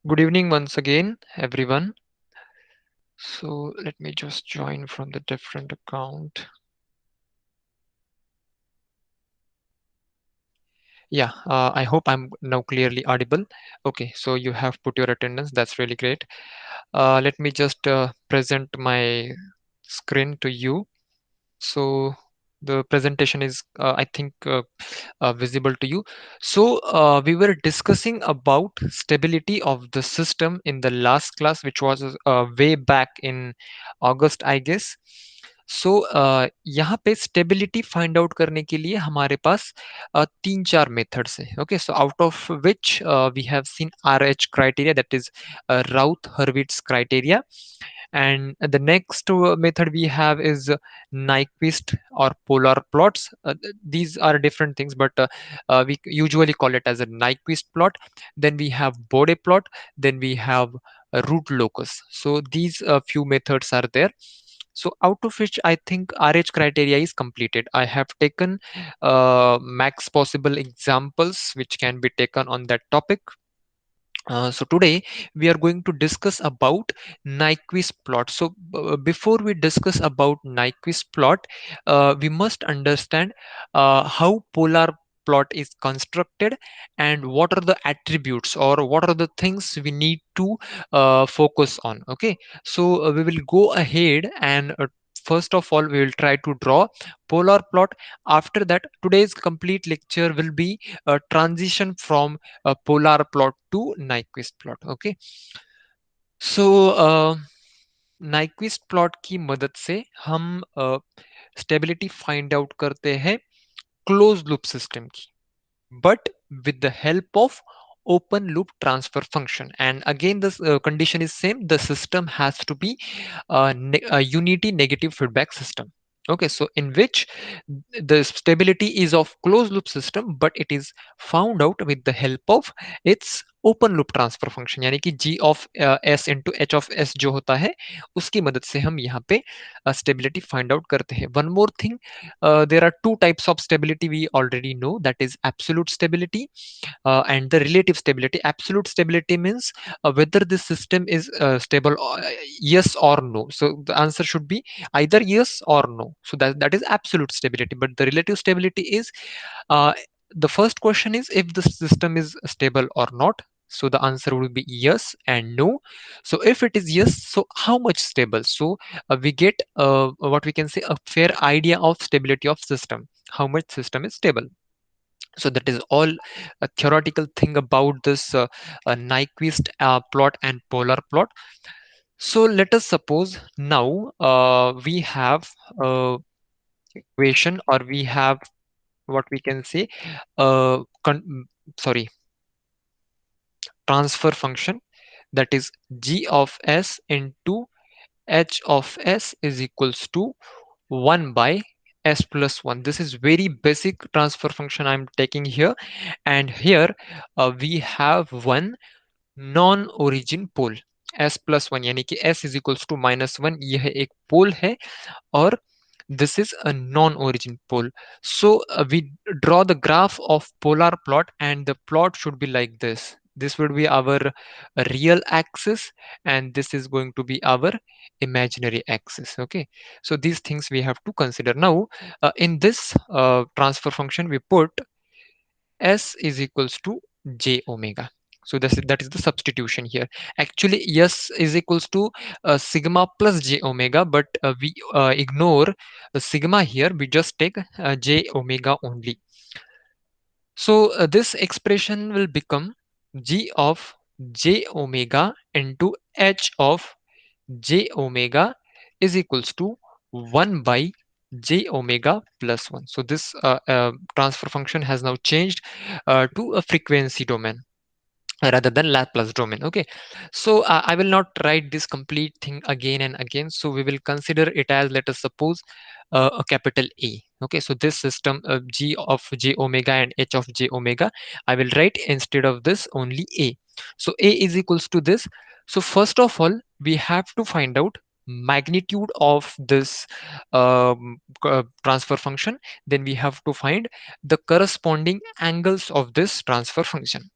Good evening once again, everyone. So let me just join from the different account. Yeah, I hope I'm now clearly audible. Okay, so you have put your attendance. That's really great. Let me just present my screen to you. So the presentation is, I think, visible to you. So we were discussing about stability of the system in the last class, which was way back in August, I guess. सो यहाँ पे stability find out करने के लिए हमारे पास तीन चार methods हैं. Okay, so out of which we have seen R H criteria, that is Routh Hurwitz criteria. And the next method we have is Nyquist or polar plots. These are different things, but we usually call it as a Nyquist plot. Then we have Bode plot. Then we have root locus. So these few methods are there. So out of which I think RH criteria is completed. I have taken max possible examples which can be taken on that topic. So today we are going to discuss about Nyquist plot. So before we discuss about Nyquist plot, we must understand how polar plot is constructed and what are the attributes or what are the things we need to focus on. Okay, so we will go ahead and first of all we will try to draw polar plot. After that, today's complete lecture will be a transition from polar plot to Nyquist plot. Okay, so Nyquist plot की मदद से हम stability find out करते हैं close loop system की, but with the help of open loop transfer function. And again this condition is same, the system has to be a unity negative feedback system. Okay, so in which the stability is of closed loop system, but it is found out with the help of its open loop transfer function, यानी कि g of s into h of s जो होता है उसकी मदद से हम यहाँ पे स्टेबिलिटी फाइंड आउट करते हैं. One more thing, there are two types of stability we already know, that is absolute stability and the relative stability. Absolute stability means whether this system is stable, yes or no. So the answer should be either yes or no. So that is absolute stability. But the relative stability is uh, the first question is if the system is stable or not. So the answer will be yes and no. So if it is yes, so how much stable? So we get what we can say a fair idea of stability of system, how much system is stable. So that is all a theoretical thing about this Nyquist plot and polar plot. So let us suppose now we have equation, or we have what we can say sorry, transfer function, that is g of s into h of s is equals to 1 by s plus 1. This is very basic transfer function I'm taking here. And here we have one non origin pole s plus one, यानी कि s is equals to minus one, यह एक पोल है. और this is a non-origin pole. So we draw the graph of polar plot, and the plot should be like this. This would be our real axis, and this is going to be our imaginary axis. Okay, so these things we have to consider now. In this transfer function we put s is equals to j omega. So that is the substitution here. Actually s is equals to sigma plus j omega, but we ignore the sigma here, we just take j omega only. So this expression will become g of j omega into h of j omega is equals to 1 by j omega plus 1. So this transfer function has now changed to a frequency domain rather than Laplace domain. Okay, so I will not write this complete thing again and again. So we will consider it as, let us suppose, a capital A. Okay, so this system g of j omega and h of j omega, I will write instead of this only A. So A is equals to this. So first of all, we have to find out magnitude of this transfer function. Then we have to find the corresponding angles of this transfer function.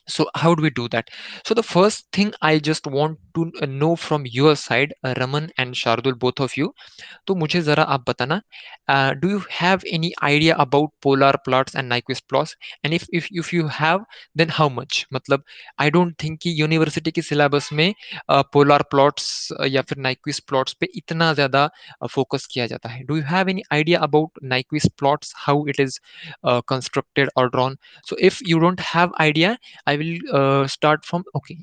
So how do we do that? So the first thing I just want to know from your side, Raman and Shardul, both of you, तो मुझे जरा आप बताना, do you have any idea about polar plots and Nyquist plots, and if you have, then how much? मतलब I don't think कि university के syllabus में polar plots या फिर Nyquist plots पे इतना ज्यादा फोकस किया जाता है. Do you have any idea about Nyquist plots, how it is constructed or drawn? So if you don't have idea, I will start from, okay,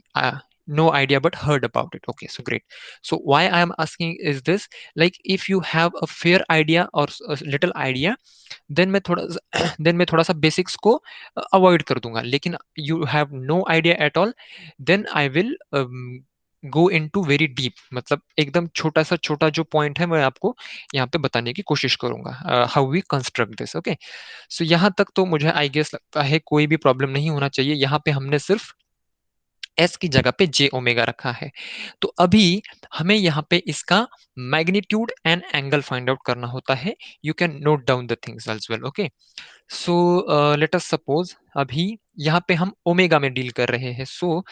no idea but heard about it. Okay, so great. So why I am asking is this, like if you have a fair idea or a little idea, then मैं थोड़ा then मैं थोड़ा सा basics को avoid कर दूंगा. लेकिन you have no idea at all, then I will go into very deep. मतलब एकदम छोटा सा छोटा जो पॉइंट है मैं आपको यहाँ पे बताने की कोशिश करूंगा, how we construct this. Okay, so यहाँ तक तो मुझे आई गेस लगता है कोई भी प्रॉब्लम नहीं होना चाहिए. यहाँ पे हमने सिर्फ एस की जगह पे जे ओमेगा रखा है. तो अभी हमें यहाँ पे इसका magnitude and angle find out करना होता है. You can note down the things as well. Okay, so let us suppose अभी यहाँ पे हम ओमेगा में डील कर रहे हैं. सो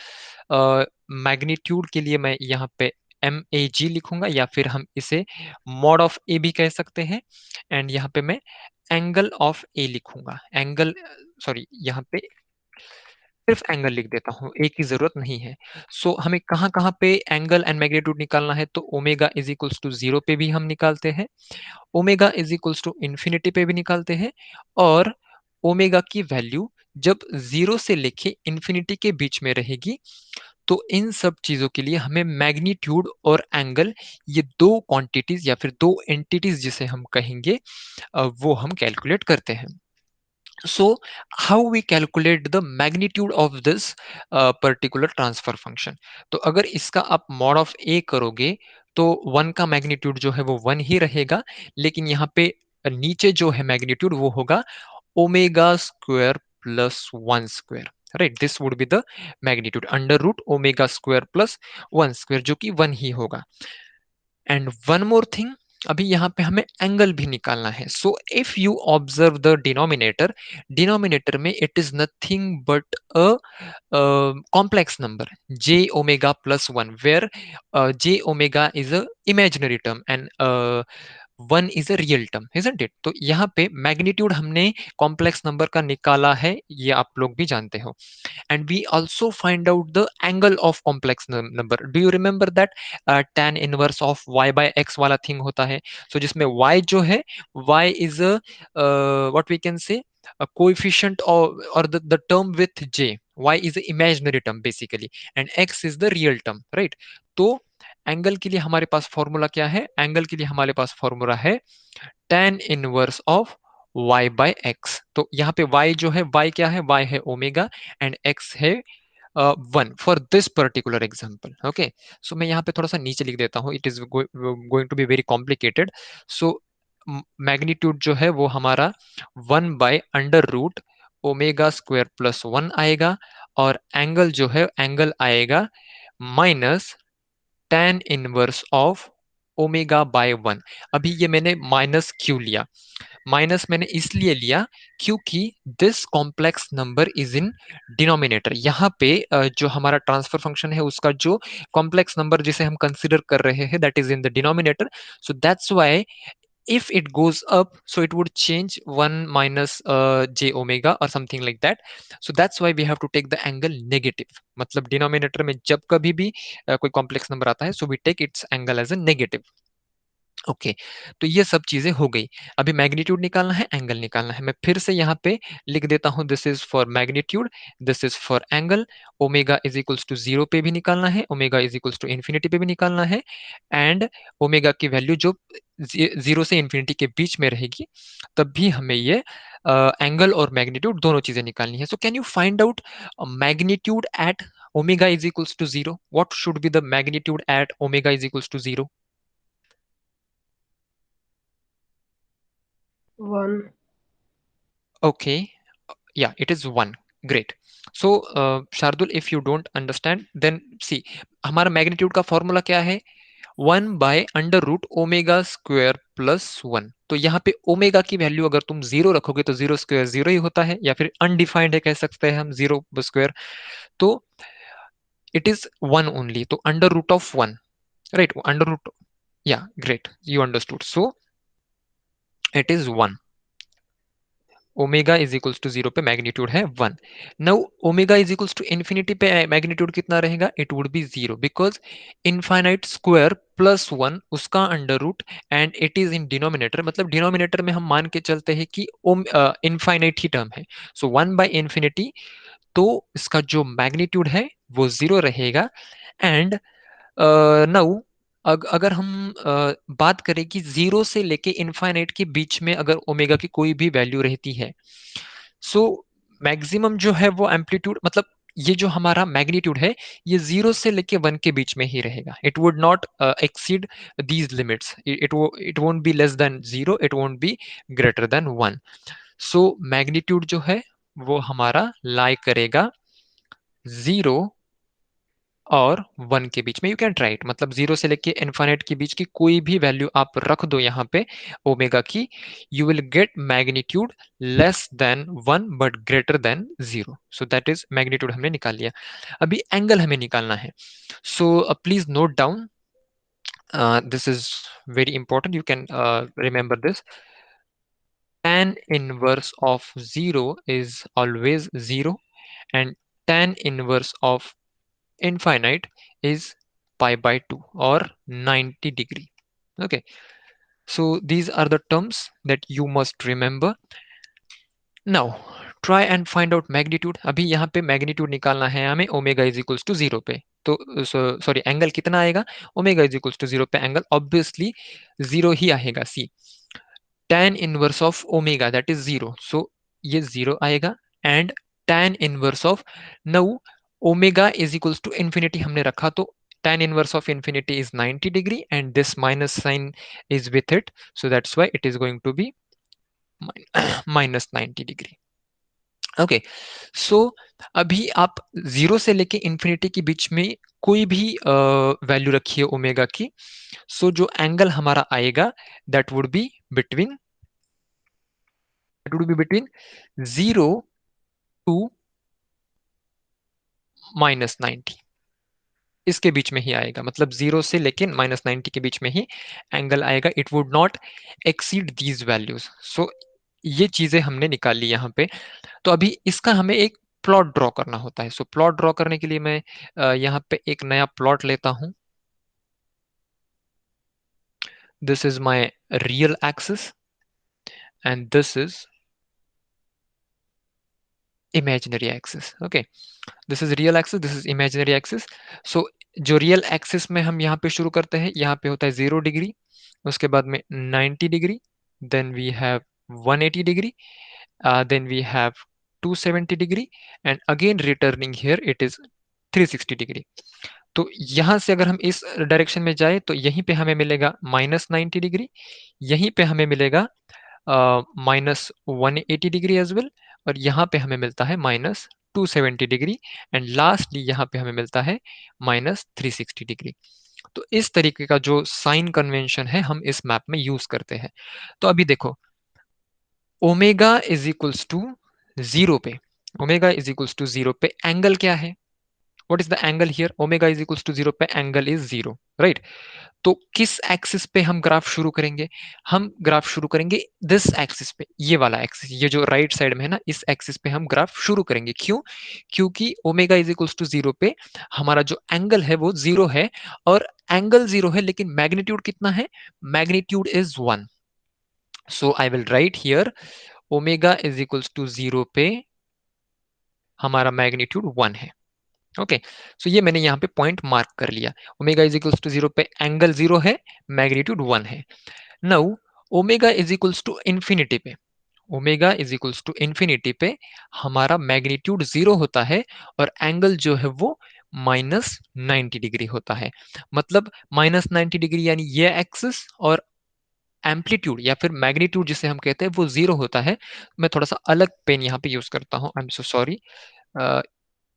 मैग्नीट्यूड के लिए मैं यहाँ पे एम ए जी लिखूंगा, या फिर हम इसे मॉड ऑफ ए भी कह सकते हैं. एंड यहाँ पे मैं एंगल ऑफ ए लिखूंगा. एंगल, सॉरी, यहाँ पे सिर्फ एंगल लिख देता हूँ, ए की जरूरत नहीं है. सो हमें कहाँ कहाँ पे एंगल एंड मैग्नीट्यूड निकालना है? तो omega is equals to zero पे भी हम निकालते हैं, omega is equals to infinity पे भी निकालते हैं, और ओमेगा की वैल्यू जब जीरो से लेके इन्फिनिटी के बीच में रहेगी, तो इन सब चीजों के लिए हमें मैग्नीट्यूड और एंगल, ये दो क्वांटिटीज या फिर दो एंटिटीज जिसे हम कहेंगे, वो हम कैलकुलेट करते हैं. So how we calculate the magnitude of this particular transfer function? तो अगर इसका आप mod of a करोगे, तो वन का मैग्नीट्यूड जो है वो वन ही रहेगा, लेकिन यहाँ पे नीचे जो है मैग्नीट्यूड वो होगा omega square plus one square. Right, this would be the magnitude under root omega square plus one square, जो कि वन ही होगा. एंड वन मोर थिंग, अभी यहाँ पे हमें एंगल भी निकालना है. So if you observe the denominator, denominator में it is nothing but a complex number j omega plus 1, where j omega is a imaginary term and one is a real term, isn't it? तो यहाँ पे magnitude हमने complex number का निकाला है, ये आप लोग भी जानते हो. And we also find out the angle of complex number. Do you remember that tan inverse of y by x वाला thing होता है? So जिसमें y जो है, y is a what we can say a coefficient or the term with j. y is a imaginary term basically, and x is the real term, right? तो angle के लिए हमारे पास फॉर्मूला क्या है? एंगल के लिए हमारे पास फॉर्मूला है tan inverse of y by x. तो यहाँ पे y जो है, y क्या है? y है ओमेगा एंड x है one for this particular example. Okay, so मैं यहाँ पे थोड़ा सा नीचे लिख देता हूँ, it is going to be very complicated. So magnitude जो है वो हमारा one by under root omega square plus one आएगा, और एंगल जो है, एंगल आएगा minus tan inverse of omega by one. अभी ये मैंने माइनस क्यों लिया? माइनस मैंने इसलिए लिया क्योंकि this complex number is in denominator. यहाँ पे जो हमारा ट्रांसफर फंक्शन है उसका जो कॉम्प्लेक्स नंबर जिसे हम कंसिडर कर रहे हैं, that is in the denominator. So that's why if it goes up, so it would change 1 minus j omega or something like that. So that's why we have to take the angle negative. मतलब denominator में जब कभी भी कोई complex number आता है, so we take its angle as a negative. Okay, तो ये सब चीजें हो गई. अभी मैग्नीट्यूड निकालना है, एंगल निकालना है. मैं फिर से यहाँ पे लिख देता हूँ, this is for magnitude, this is for angle. Omega is equals to zero पे भी निकालना है, omega is equals to infinity पे भी निकालना है, एंड ओमेगा की वैल्यू जो जीरो से इन्फिनिटी के बीच में रहेगी, तब भी हमें ये एंगल और मैग्नीट्यूड दोनों चीजें निकालनी है. So can you find out magnitude at omega is equals to zero? What should be the magnitude at omega is equals to zero? One. Okay, yeah, it is 1. Great. So, Shardul, if you don't understand, then see, हमारा magnitude का formula क्या है? 1/√ω² + 1। तो यहाँ पे omega की value अगर तुम जीरो रखोगे तो जीरो स्क्वायर जीरो ही होता है, या फिर अनडिफाइंड है कह सकते हैं हम, जीरो स्क्वायर। तो इट इज वन ओनली, तो √1, right, under root. Yeah great, you understood. So it is one. Omega is equals to zero पे मैग्नीट्यूड है one. Now omega is equals to infinity पे मैग्नीट्यूड कितना रहेगा? It would be zero, because infinite square +1 उसका under root, and it is in denominator, मतलब denominator में हम मान के चलते हैं कि इनफाइनाइट ही टर्म है। सो 1/∞, तो इसका जो मैग्नीट्यूड है वो जीरो रहेगा। एंड नाउ अगर हम बात करें कि जीरो से लेके इनफाइनाइट के बीच में अगर ओमेगा की कोई भी वैल्यू रहती है, सो मैक्सिमम जो है वो एम्पलीट्यूड, मतलब ये जो हमारा मैग्नीट्यूड है ये जीरो से लेके वन के बीच में ही रहेगा। It would not exceed these limits, it won't be less than zero, it won't be greater than one. So magnitude जो है वो हमारा लाई करेगा जीरो और वन के बीच में। यू कैन ट्राई इट, मतलब जीरो से लेके इनफाइनाइट के बीच की कोई भी वैल्यू आप रख दो यहाँ पे ओमेगा की, you will get magnitude less than one but greater than zero. So that is magnitude हमने निकाल लिया। अभी एंगल हमें निकालना है। So please note down, this is very important, you can remember this. tan inverse of 0 is always 0, and tan inverse of infinite is pi/2 or 90 degree. Okay, so these are the terms that you must remember. Now try and find out magnitude. अभी यहाँ पे magnitude निकालना है हमें omega is equals to zero पे। तो sorry, angle कितना आएगा? Omega is equals to zero पे एंगल ऑब्वियसली जीरो ही आएगा। See, tan inverse of omega that is zero, so ये जीरो आएगा। And tan inverse of, now omega is equals to infinity हमने रखा, तो tan इनवर्स ऑफ infinity is 90 degree and this minus sign is with it, so that's why it is going to be -90 degree. Okay, so अभी आप zero से लेके infinity के बीच में कोई भी वैल्यू रखिए ओमेगा की, सो जो एंगल हमारा आएगा that would be between, zero to -90, इसके बीच में ही आएगा, मतलब जीरो से लेके -90 के बीच में ही एंगल आएगा। It would not exceed these values. So ये चीजें हमने निकाल ली यहाँ पे। तो अभी इसका हमें एक प्लॉट ड्रॉ करना होता है। सो प्लॉट ड्रॉ करने के लिए मैं यहाँ पे एक नया प्लॉट लेता हूँ। This is my real axis and this is imaginary axis. Okay, this is real axis, this is imaginary axis. So जो रियल एक्सिस में हम यहाँ पे शुरू करते हैं, यहाँ पे होता है 0 डिग्री, उसके बाद में 90 degree, then we have 180 degree, then we have 270 degree, and again returning here it is 360 degree. तो यहां से अगर हम इस डायरेक्शन में जाए तो यहीं पे हमें मिलेगा -90 डिग्री, यहीं पे हमें मिलेगा -180 डिग्री एज वेल, और यहाँ पे हमें मिलता है -270 डिग्री, एंड लास्टली यहाँ पे हमें मिलता है -360 डिग्री। तो इस तरीके का जो साइन कन्वेंशन है हम इस मैप में यूज करते हैं। तो अभी देखो, omega is equals to zero पे, omega is equals to zero पे एंगल क्या है? What is the angle here? Omega is equals to zero पे एंगल इज जीरो, राइट। तो किस एक्सिस पे हम ग्राफ शुरू करेंगे? हम ग्राफ शुरू करेंगे दिस एक्सिस पे, ये वाला एक्सिस, ये जो राइट साइड में है ना, इस एक्सिस पे हम ग्राफ शुरू करेंगे। क्यों? क्योंकि omega is equals to zero पे हमारा जो एंगल है वो जीरो है, और एंगल जीरो है लेकिन मैग्नीट्यूड कितना है? Magnitude is one. So I will write here omega is equals to zero पे हमारा मैग्नीट्यूड वन है। ओके, सो ये मैंने यहाँ पे पॉइंट मार्क कर लिया। Omega is equals to zero पे एंगल जीरो है, मैग्नीट्यूड वन है। Now omega is equals to infinity पे, omega is equals to infinity पे हमारा मैग्नीट्यूड जीरो होता है, और एंगल जो है वो -90 डिग्री होता है। मतलब -90 डिग्री यानी ये एक्सिस, और एम्पलीट्यूड या फिर मैग्नीट्यूड जिसे हम कहते हैं वो जीरो होता है। मैं थोड़ा सा अलग पेन यहाँ पे यूज करता हूँ, आई एम सो सॉरी।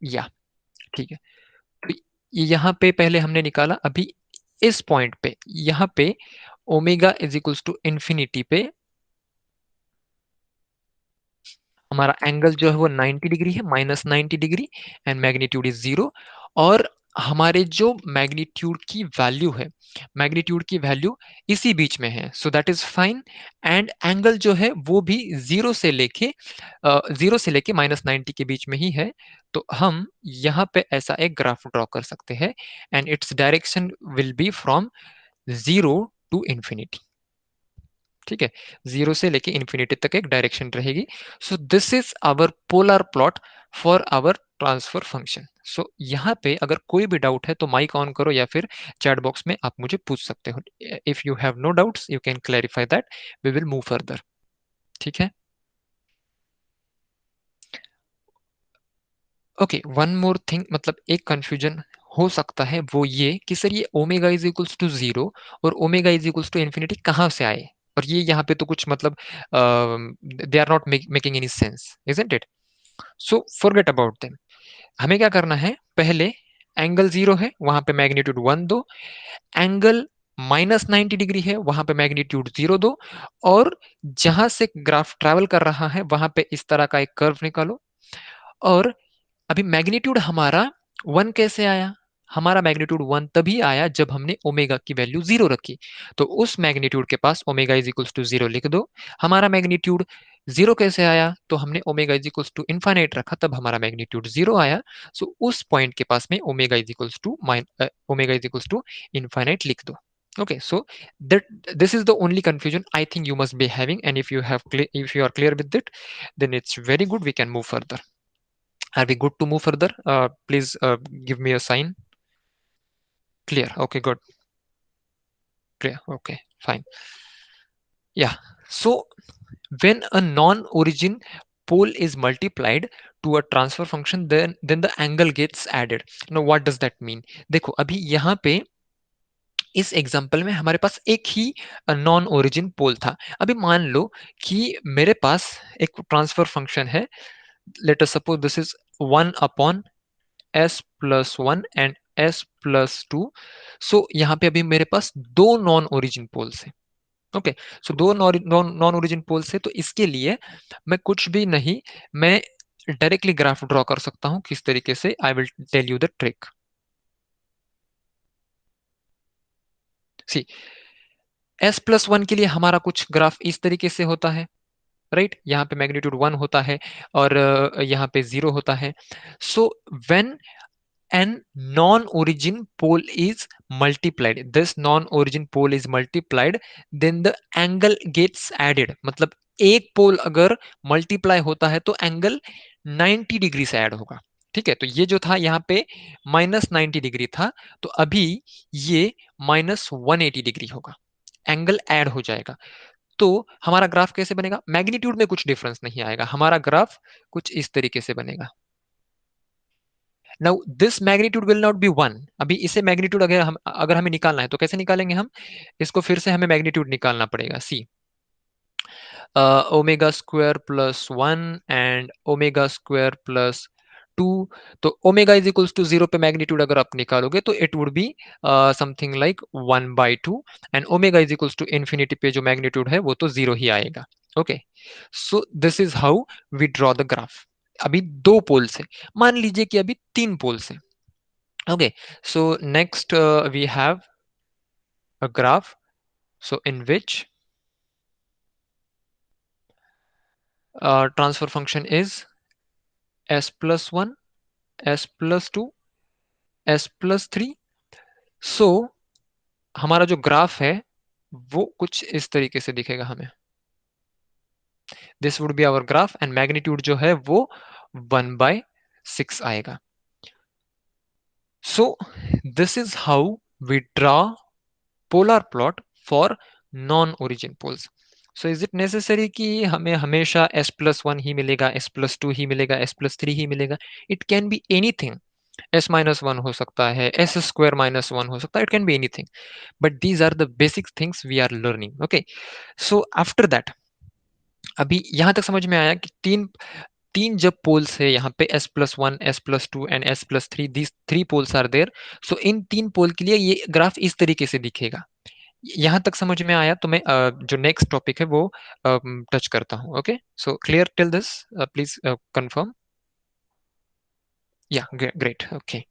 या ठीक है, तो ये यहाँ पे पहले हमने निकाला। अभी इस पॉइंट पे यहाँ पे omega is equals to infinity पे हमारा एंगल जो है वो 90 डिग्री है, -90 डिग्री, एंड मैग्नीट्यूड इज 0। और हमारे जो मैग्नीट्यूड की वैल्यू इसी बीच में है, सो that is fine. And angle जो है वो भी जीरो से लेके -90 के बीच में ही है। तो हम यहाँ पे ऐसा एक ग्राफ ड्रॉ कर सकते हैं, and its direction will be from 0 to infinity. ठीक है, 0 से लेके इंफिनिटी तक एक डायरेक्शन रहेगी। So this is our polar plot for our transfer function. So यहाँ पे अगर कोई भी डाउट है तो माइक ऑन करो या फिर चैट बॉक्स में आप मुझे पूछ सकते हो। If you have no doubts you can clarify that, we will move further. ठीक है, ओके, वन मोर थिंग, मतलब एक कंफ्यूजन हो सकता है वो ये कि सर ये ओमेगा इज इक्वल्स टू 0 और omega is equals to infinity कहाँ से आए, और ये यहाँ पे तो कुछ मतलब they are not making any sense, isn't it? So forget about them. हमें क्या करना है, पहले एंगल 0 है वहां पे मैग्नीट्यूड 1 दो, एंगल -90 डिग्री है वहां पे मैग्नीट्यूड 0 दो, और जहां से ग्राफ ट्रेवल कर रहा है वहां पे इस तरह का एक कर्व निकालो। और अभी मैग्नीट्यूड हमारा 1 कैसे आया? हमारा मैग्नीट्यूड 1 तभी आया जब हमने ओमेगा की वैल्यू 0 रखी। तो उस मैग्नीट्यूड के पास ओमेगा इज इक्वल्स टू 0 लिख दो। हमारा मैग्नीट्यूड 0 कैसे आया? तो हमने omega is equals to infinite रखा, तब हमारा मैग्नीट्यूड 0 आया। सो उस पॉइंट के पास में omega is equals to infinite लिख दो। Okay, so that this is the only confusion I think you must be having, and if you are clear with it, then it's very good. We can move further. Are we good to move further? Please give me a sign. Clear. Okay, good. Clear. Okay, fine. Yeah. So when a non-origin pole is multiplied to a transfer function, then the angle gets added. Now, what does that mean? देखो अभी यहाँ पे इस example में हमारे पास एक ही non origin पोल था। अभी मान लो कि मेरे पास एक ट्रांसफर फंक्शन है, late us suppose this is 1 upon s+1 and s+2। सो यहाँ पे अभी मेरे पास दो नॉन ओरिजिन पोल्स हैं। ओके, सो दो नॉन ओरिजिन पोल्स है, तो इसके लिए मैं कुछ भी नहीं, मैं डायरेक्टली ग्राफ ड्रॉ कर सकता हूं। किस तरीके से? I will tell you the trick. See, s+1 के लिए हमारा कुछ ग्राफ इस तरीके से होता है, राइट? यहाँ पे मैग्नीट्यूड 1 होता है और यहाँ पे 0 होता है। So when an non-origin pole is multiplied, this non-origin pole is multiplied, then the angle gets added। मतलब एक पोल अगर मल्टीप्लाई होता है तो एंगल 90 डिग्री से ऐड होगा। ठीक है, तो ये जो था यहाँ पे -90 डिग्री था, तो अभी ये -180 डिग्री होगा, एंगल ऐड हो जाएगा। तो हमारा ग्राफ कैसे बनेगा? मैग्नीट्यूड में कुछ डिफरेंस नहीं आएगा, हमारा ग्राफ कुछ इस तरीके से बनेगा। Now this magnitude will not be 1। अभी इसे मैग्नीट्यूड अगर हमें निकालना है तो कैसे निकालेंगे हम? इसको फिर से हमें मैग्नीट्यूड निकालना पड़ेगा। See, omega square plus 1 and omega square plus 2। तो ओमेगा इज इक्वल्स टू 0 पे मैग्नीट्यूड अगर आप निकालोगे तो it would be something like 1/2, and omega is equals to infinity पे जो मैग्नीट्यूड है वो तो 0 ही आएगा। Okay, so this is how we draw the graph. अभी दो पोल्स है, मान लीजिए कि अभी तीन पोल्स है। Okay, so next we have a graph, so in which transfer function is s+1, s+2, s+3। so हमारा जो ग्राफ है वो कुछ इस तरीके से दिखेगा हमें। This would be our graph, and magnitude जो है वो 1/6 आएगा। so this is how we draw polar plot for non-origin poles। So is it necessary कि हमें हमेशा s+1 ही मिलेगा, s+2 ही मिलेगा, s+3 ही मिलेगा? It can be anything. s-1 हो सकता है, s² - 1 हो सकता है, it can be anything, but these are the basic things we are learning. Okay, so after that, अभी यहां तक समझ में आया कि तीन तीन जब पोल्स है यहाँ पे S+1, S+2 and S+3, these three poles are there, so इन तीन पोल के लिए ये ग्राफ इस तरीके से दिखेगा। यहाँ तक समझ में आया तो मैं जो नेक्स्ट टॉपिक है वो टच करता हूँ। Okay, so clear till this, please confirm. Yeah great, okay.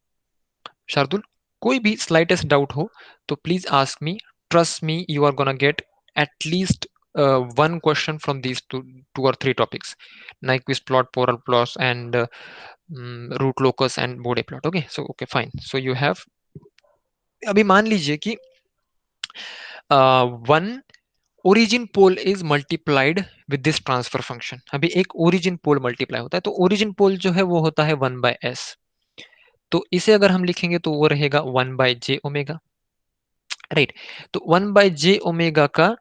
Shardul, कोई भी स्लाइटेस्ट डाउट हो तो please ask me, trust me, you are gonna get at least one question from these two or three topics: Nyquist plot, polar plots, and root locus and Bode plot. Okay, so okay, fine. So you have, अभी मान लीजिए कि one origin pole is multiplied with this transfer function. अभी एक origin पोल multiply होता है, तो origin पोल जो है वो होता है 1/s। तो इसे अगर हम लिखेंगे तो वो रहेगा 1/j ओमेगा, राइट। तो 1/j ओमेगा का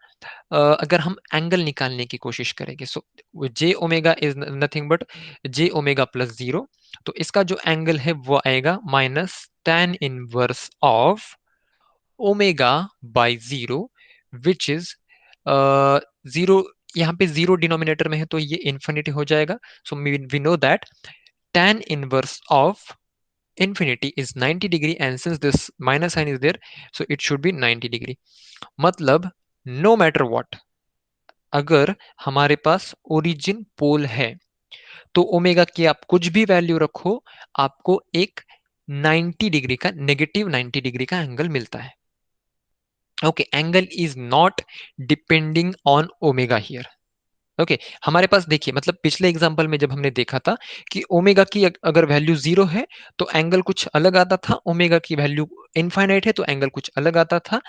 अगर हम एंगल निकालने की कोशिश करेंगे, so j omega is nothing but j omega. तो इसका जो एंगल है वो आएगा -tan−1 of omega by 0, which is 0। यहाँ पे 0 डिनोमिनेटर में है तो ये इन्फिनिटी हो जाएगा। So we know that tan−1 of infinity is 90 degree, and since this minus sign is there, so it should be 90 degree। मतलब no matter what, अगर हमारे पास ओरिजिन पोल है तो ओमेगा की आप कुछ भी वैल्यू रखो, आपको एक 90 डिग्री का, नेगेटिव 90 डिग्री का एंगल मिलता है। Okay, angle is not depending on omega here. Okay, हमारे पास देखिए, मतलब पिछले एग्जांपल में जब हमने देखा था कि ओमेगा की अगर वैल्यू 0 है तो एंगल कुछ अलग आता था, ओमेगा की वैल्यू इनफाइनाइट है तो एंगल कुछ अलग आता था,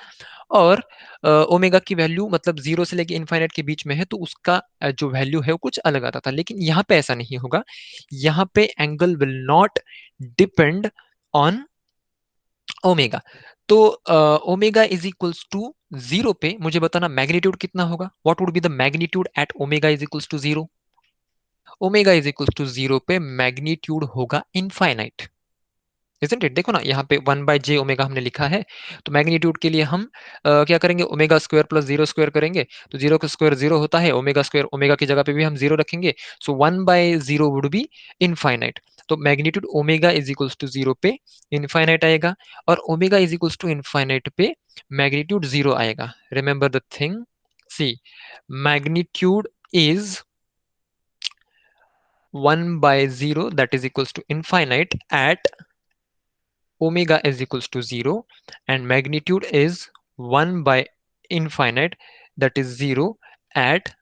और ओमेगा की वैल्यू मतलब 0 से लेके इनफाइनाइट के बीच में है तो उसका जो वैल्यू है वो कुछ अलग आता था। लेकिन यहाँ पे ऐसा नहीं होगा, यहाँ पे angle will not depend on omega. तो ओमेगा इज इक्वल्स टू 0 पे मुझे बताना मैग्नीट्यूड कितना होगा, what would be the magnitude at omega is equals to 0। Omega is equals to 0 पे मैग्नीट्यूड होगा इनफाइनाइट, इजंट इट। देखो ना, यहाँ पे 1/j ओमेगा हमने लिखा है, तो मैग्नीट्यूड के लिए हम क्या करेंगे, ओमेगा स्क्वायर प्लस 0 स्क्वायर करेंगे, तो 0 का स्क्वायर 0 होता है, ओमेगा स्क्वायर ओमेगा की जगह पे भी हम 0 रखेंगे, सो 1/0 वुड बी इनफाइनाइट। तो magnitude omega is equals to 0 पे इनफाइनाइट आएगा, और omega is equals to infinite पे मैग्नीट्यूड 0 आएगा। Remember the thing, see, magnitude is 1/0 that is equals to infinite at omega is equals to 0, and magnitude is 1 by infinite that is 0 at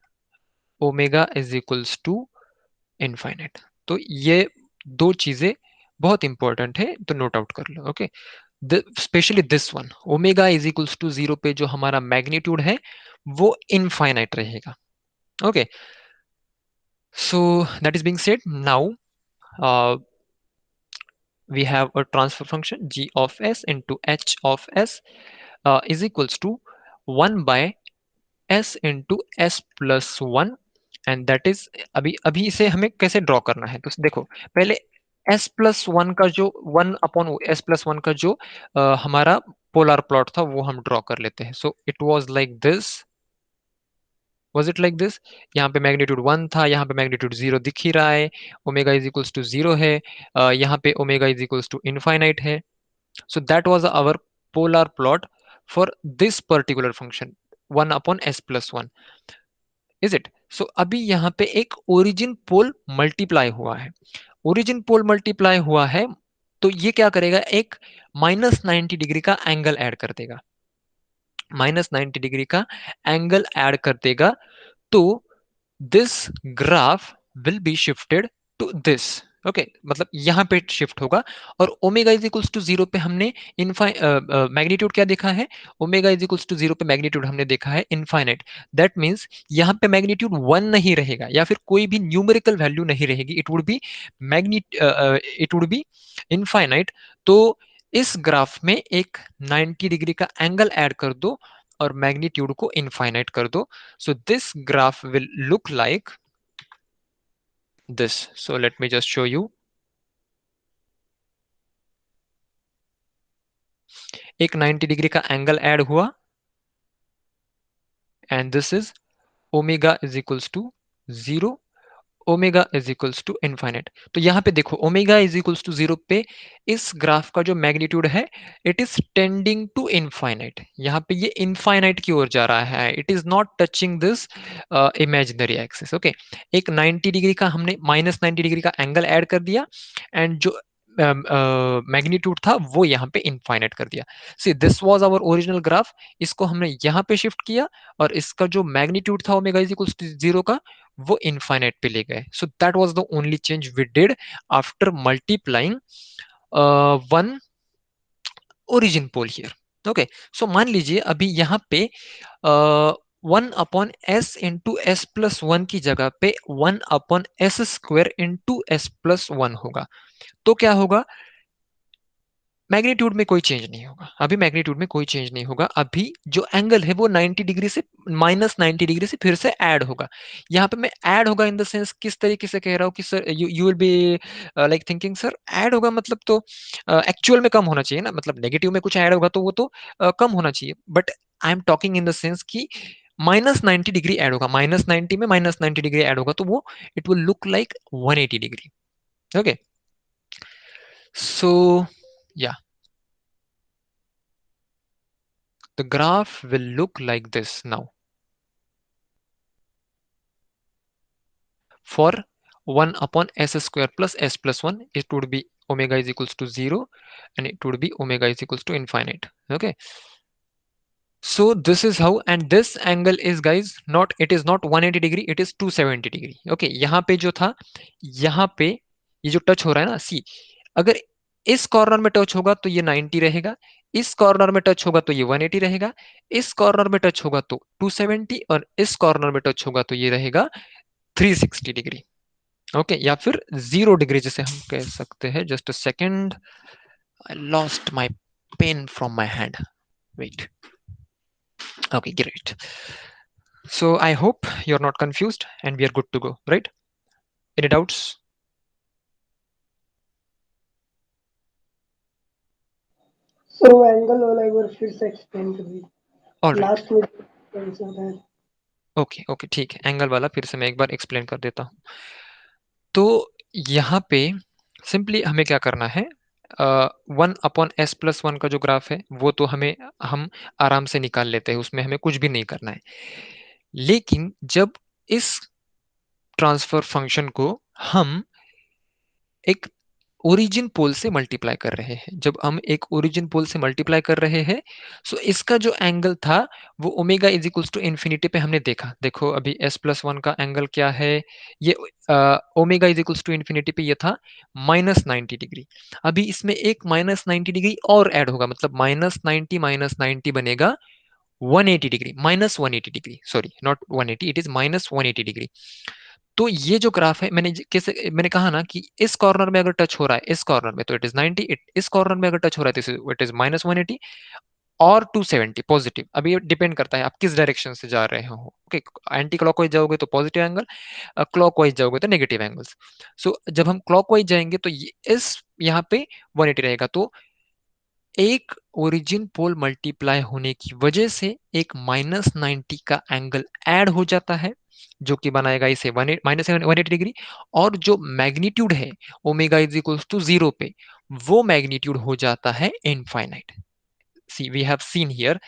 omega is equals to infinite। तो ये दो चीजें बहुत important है, तो note out कर लो। Okay, specially this one, omega is equals to 0 पे जो हमारा मैग्नीट्यूड है वो इनफाइनाइट रहेगा। Okay, so that is being said, now we have a transfer function g of s into h of s is equals to 1 by s into s plus 1, and that is, अभी अभी इसे हमें कैसे draw करना है, तो देखो पहले s+1 का जो 1/s+1 का जो हमारा पोलर प्लॉट था वो हम ड्रॉ कर लेते हैं। So it was like this, was it like this, यहाँ पे मैग्नीट्यूड 1 था, यहाँ पे मैग्नीट्यूड 0 दिख ही रहा है, ओमेगा इज इक्वल्स टू 0 है, यहाँ पे omega is equals to infinite है। So that was our polar plot for this particular function 1/s+1, is it? So अभी यहाँ पे एक ओरिजिन पोल मल्टीप्लाई हुआ है, ओरिजिन पोल मल्टीप्लाई हुआ है, तो ये क्या करेगा, एक -90 डिग्री का एंगल ऐड कर देगा, -90 डिग्री का एंगल ऐड कर देगा। तो this graph will be shifted to this. Okay, मतलब यहां पे शिफ्ट होगा, और ओमेगा इज इक्वल्स टू 0 पे हमने मैग्नीट्यूड क्या देखा है, ओमेगा इज इक्वल्स टू 0 पे मैग्नीट्यूड हमने देखा है इनफाइनाइट। दैट मींस यहां पे मैग्नीट्यूड 1 नहीं रहेगा, या फिर कोई भी न्यूमेरिकल वैल्यू नहीं रहेगी, it would B it would be infinite. तो इस ग्राफ में एक 90 डिग्री का एंगल ऐड कर दो और मैग्नीट्यूड को इनफाइनाइट कर दो, so this graph will look like this। So let me just show you, एक 90 डिग्री का एंगल ऐड हुआ, and this is omega is equals to 0, omega is equals to infinite. तो यहाँ पे देखो ओमेगा इज इक्वल्स टू 0 पे इस graph का जो मैग्नीट्यूड है it is tending to infinite. यहाँ पे ये इनफाइनाइट की ओर जा रहा है, it is not touching this imaginary axis. Okay, एक 90 डिग्री का हमने -90 डिग्री का एंगल ऐड कर दिया एंड जो मैग्नीट्यूड था वो यहाँ पे इनफाइनाइट कर दिया। See this was our original graph, इसको हमने यहाँ पे शिफ्ट किया और इसका जो मैग्नीट्यूड था ओमेगा इज इक्वल्स टू 0 का वो इनफाइनाइट पे ले गए। So that was the only change we did after multiplying one origin pole here. Okay, so मान लीजिए अभी यहाँ पे 1/s/s+1 की जगह पे 1/s² होगा। तो क्या होगा, मैग्नीट्यूड में कोई चेंज नहीं होगा। अभी मैग्नीट्यूड में कोई चेंज नहीं होगा, अभी जो एंगल है वो 90 डिग्री से -90 डिग्री से फिर से ऐड होगा। यहाँ पे मैं ऐड होगा इन द सेंस किस तरीके से कह रहा हूँ कि sir you will be like thinking sir add होगा मतलब तो एक्चुअल में कम होना चाहिए ना, मतलब नेगेटिव में कुछ ऐड होगा तो वो तो कम होना चाहिए, but I am talking in the sense कि -90 डिग्री ऐड होगा, -90 में -90 डिग्री ऐड होगा तो वो it will look like 180 degree. Okay, so yeah, the graph will look like this now. For 1/s² plus s+1, it would be omega is equals to 0 and it would be omega is equals to infinite. Okay, so this is how, and this angle is guys not, it is not 180 degree, it is 270 degree. Okay, यहाँ पे जो था, यहाँ पे ये जो touch हो रहा है ना, सी अगर इस कॉर्नर में टच होगा तो ये 90 रहेगा, इस कॉर्नर में टच होगा तो ये 180 रहेगा, इस कॉर्नर में टच होगा तो 270 और इस कॉर्नर में टच होगा तो ये रहेगा 360 डिग्री। ओके, या फिर 0 डिग्री जिसे हम कह सकते हैं। Just a second, I lost my pen from my hand, wait. Okay, great. So I hope you're not confused and we are good to go, right? Any doubts? Sir वो angle वाला एक बार फिर से एक्सप्लेन कर All दीजिए, right. Last में answer था। Okay okay, ठीक है, एंगल वाला फिर से मैं एक बार एक्सप्लेन कर देता हूँ। तो यहाँ पे सिंपली हमें क्या करना है, 1/s+1 का जो ग्राफ है वो तो हम आराम से निकाल लेते हैं, उसमें हमें कुछ भी नहीं करना है। लेकिन जब इस ट्रांसफर फंक्शन को हम एक ओरिजिन पोल से मल्टीप्लाई कर रहे हैं, जब हम एक ओरिजिन पोल से मल्टीप्लाई कर रहे हैं, सो इसका जो एंगल था वो omega is equals to infinity पे हमने देखा। देखो अभी s+1 का एंगल क्या है, ये omega is equals to infinity पे ये था -90 डिग्री। अभी इसमें एक -90 डिग्री और ऐड होगा, मतलब -90 -90 बनेगा 180 degree, -180 degree, sorry not 180, it is -180 degree. तो ये जो ग्राफ है, कैसे मैंने कहा ना कि इस कॉर्नर में अगर टच हो रहा है, इस कॉर्नर में तो इट इज 90, इस कॉर्नर में अगर टच हो रहा है तो इट इज -180 और 270 पॉजिटिव। अभी ये डिपेंड करता है आप किस डायरेक्शन से जा रहे हो। ओके, एंटी क्लॉकवाइज जाओगे तो पॉजिटिव एंगल, क्लॉकवाइज जाओगे तो नेगेटिव एंगल्स। सो जब हम क्लॉकवाइज जाएंगे तो इस यहाँ पे 180 रहेगा, तो एक ओरिजिन पोल मल्टीप्लाई होने की वजह से एक -90 का एंगल ऐड हो जाता है, जो कि बनाएगा इसे -180 डिग्री। और जो मैग्नीट्यूड है ओमेगा इज इक्वल्स टू 0 पे, वो मैग्नीट्यूड हो जाता है infinite. See we have seen here,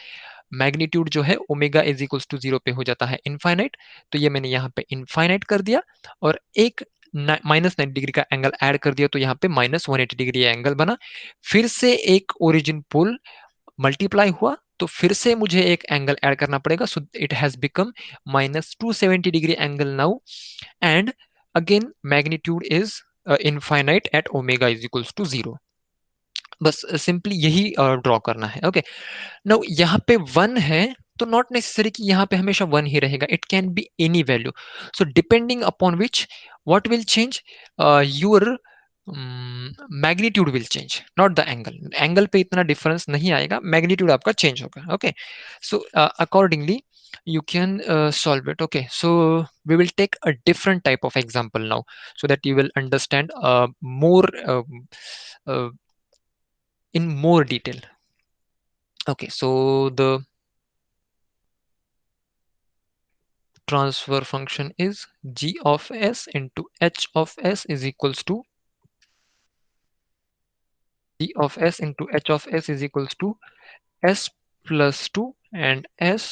magnitude जो है ओमेगा इज इक्वल्स टू 0 पे हो जाता है इनफाइनाइट। तो ये मैंने यहाँ पे इनफाइनाइट कर दिया और एक -90 डिग्री का एंगल ऐड कर दिया, तो यहाँ पे -180 डिग्री एंगल बना। फिर से एक ओरिजिन पोल मल्टीप्लाई हुआ तो फिर से मुझे एक एंगल ऐड करना पड़ेगा, so it has become -270 degree angle now, and again magnitude is infinite at omega is equals to 0। बस सिंपली यही ड्रॉ करना है। ओके, नाउ यहाँ पे 1 है तो नॉट नेसेसरी कि यहाँ पे हमेशा 1 ही रहेगा, it can be any value. So depending upon which what will change, your magnitude will change, not the angle. Angle पे इतना डिफरेंस नहीं आएगा, मैग्नीट्यूड आपका चेंज होगा। Okay, so accordingly you can solve it. Okay, so we will take a different type of example now so that you will understand more uh, in more detail. Okay, so the transfer function is g of s into h of s is equals to g of s into h of s is equals to s plus two and s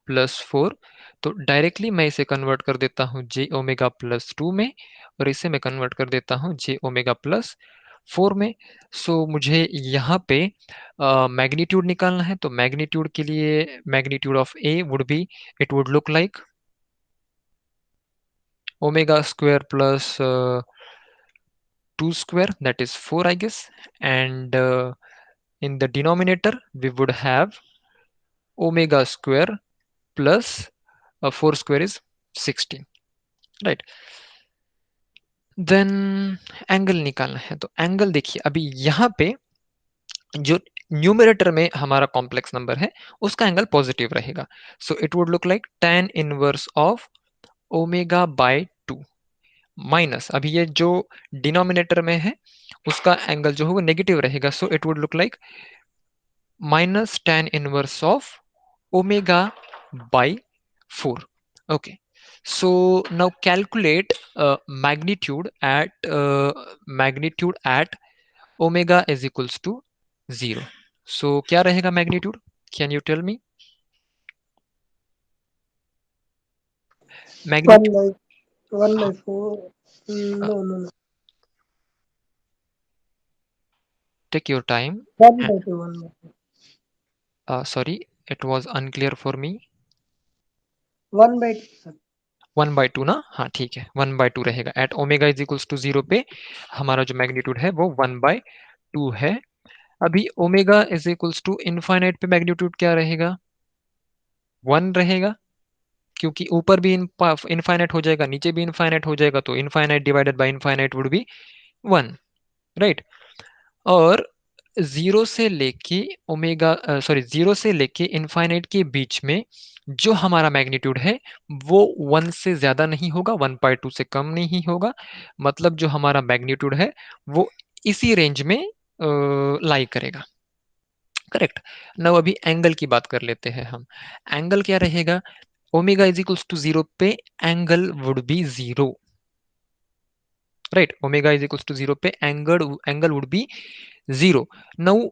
plus four. तो directly मैं इसे convert कर देता हूँ j omega plus two में, और इसे मैं कन्वर्ट कर देता हूँ j ओमेगा प्लस फोर में। सो मुझे यहाँ पे मैग्नीट्यूड निकालना है, तो मैग्नीट्यूड के लिए magnitude of a would be, it would look like omega square plus 2 square, that is 4 I guess, and in the denominator we would have omega square plus 4 square is 16, right? Then angle निकालना है, तो angle देखिए अभी यहाँ पे जो numerator में हमारा कॉम्प्लेक्स नंबर है उसका एंगल पॉजिटिव रहेगा, so it would look like tan inverse of omega by two minus, अभी ये जो डिनोमिनेटर में है उसका एंगल जो है वो नेगेटिव रहेगा, so it would look like minus tan inverse of omega by 4. Okay, so now calculate magnitude at omega is equals to 0. So क्या रहेगा magnitude? Can you tell me? One Magnitude, by one हाँ, by four. uh, No, no, no. take your time. One by two. One by two. Sorry, it was unclear for me. One by two, sir. 1/2 ना, हाँ ठीक है, 1/2 रहेगा। At omega is equals to 0 पे हमारा जो magnitude है वो 1/2 है। अभी omega is equals to infinite पे मैग्नीट्यूड क्या रहेगा? 1 रहेगा, क्योंकि ऊपर भी इनफाइनाइट हो जाएगा, नीचे भी इनफाइनाइट हो जाएगा, तो infinite divided by infinite would be 1, right? और जीरो से लेके जीरो से लेके इनफाइनाइट के बीच में जो हमारा मैग्नीट्यूड है वो 1 से ज्यादा नहीं होगा, 1/2 से कम नहीं होगा, मतलब जो हमारा मैग्नीट्यूड है वो इसी रेंज में लाई करेगा, करेक्ट? नाउ अभी एंगल की बात कर लेते हैं हम। एंगल क्या रहेगा? ओमेगा इज इक्वल्स टू 0 पे angle would be 0, right? Omega is equals to 0 पे एंगल वुड बी 0। नाउ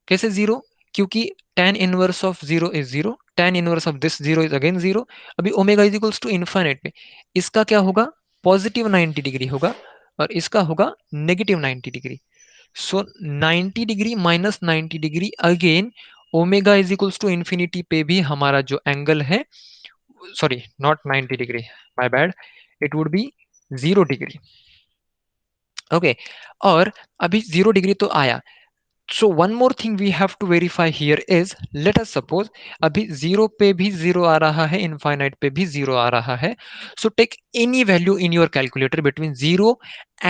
कैसे 0? क्योंकि tan inverse of 0 is 0, tan inverse of this 0 is again 0। अभी omega is equals to infinite पे इसका क्या होगा? Positive 90 degree होगा, और इसका होगा negative 90 degree. So 90 degree minus 90 degree again omega is equals to infinity पे भी हमारा जो एंगल है, sorry not 90 degree, my bad, it would be 0 degree. Okay, और अभी 0 डिग्री तो आया। So one more thing we have to verify here is, let us suppose अभी 0 पे भी 0 आ रहा है, इनफाइनाइट पे भी 0 आ रहा है। So take any value in your calculator between 0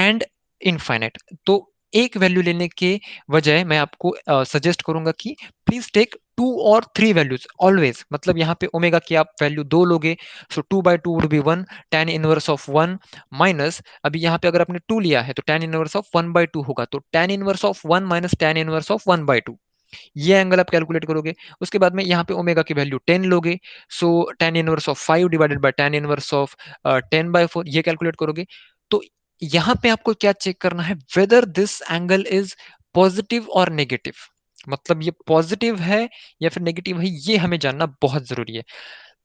and infinite। तो एक वैल्यू लेने के बजाय मैं आपको सजेस्ट करूंगा कि प्लीज टेक 2 और 3 वैल्यूज ऑलवेज, मतलब यहाँ पे ओमेगा की आप वैल्यू 2 लोगे, सो 2/2 would be 1, tan inverse of 1 minus, अभी यहाँ पे अगर आपने 2 लिया है तो tan इनवर्स ऑफ 1/2 होगा, तो tan inverse of 1 minus tan inverse of 1/2, ये एंगल आप कैलकुलेट करोगे। उसके बाद में यहाँ पे ओमेगा की वैल्यू 10 लोगे, सो tan inverse of 5 divided by tan inverse of 10/4, ये कैलकुलेट करोगे। तो यहाँ पे आपको क्या चेक करना है? Whether this angle is positive और नेगेटिव, मतलब ये पॉजिटिव है या फिर नेगेटिव है, ये हमें जानना बहुत जरूरी है।